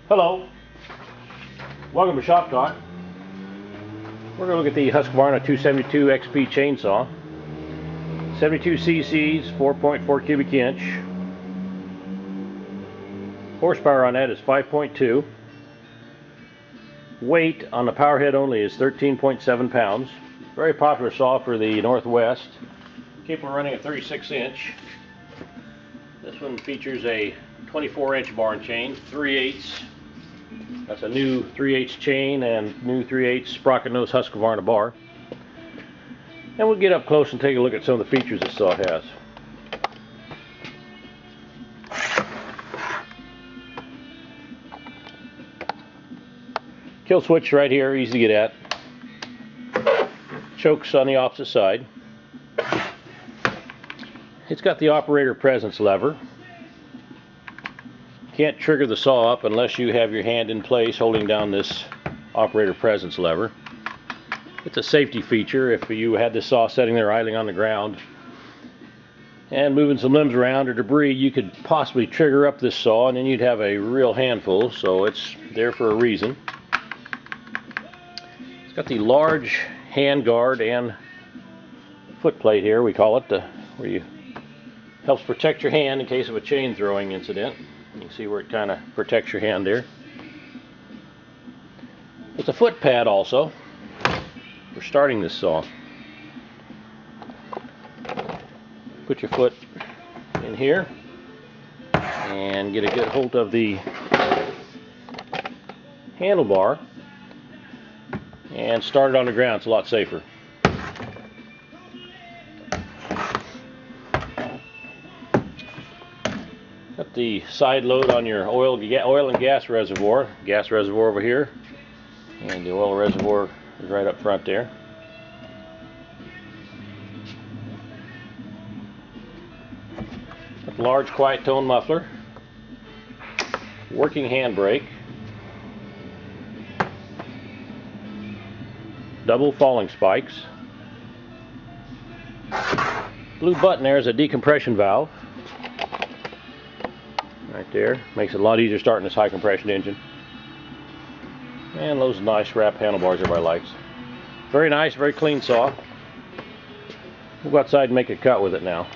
Hello, welcome to Shop Talk. We're going to look at the Husqvarna 272 XP Chainsaw. 72 cc's, 4.4 cubic inch. Horsepower on that is 5.2. Weight on the power head only is 13.7 pounds. Very popular saw for the Northwest. Capable of running a 36 inch. This one features a 24-inch bar and chain, 3/8. That's a new 3/8 chain and new 3/8 sprocket nose Husqvarna bar. And we'll get up close and take a look at some of the features this saw has. Kill switch right here, easy to get at. Chokes on the opposite side. It's got the operator presence lever. Can't trigger the saw up unless you have your hand in place holding down this operator presence lever. It's a safety feature if you had this saw sitting there idling on the ground and moving some limbs around or debris. You could possibly trigger up this saw and then you'd have a real handful, so it's there for a reason. It's got the large hand guard and foot plate here, we call it, where you helps protect your hand in case of a chain throwing incident. You can see where it kind of protects your hand there. It's a foot pad also for starting this saw. Put your foot in here and get a good hold of the handlebar and start it on the ground. It's a lot safer. Got the side load on your oil and gas reservoir. Gas reservoir over here, and the oil reservoir is right up front there. Got the large quiet tone muffler. Working handbrake. Double falling spikes. Blue button there is a decompression valve. Right there. Makes it a lot easier starting this high compression engine. And those nice wrap handlebars everybody likes. Very nice, very clean saw. We'll go outside and make a cut with it now.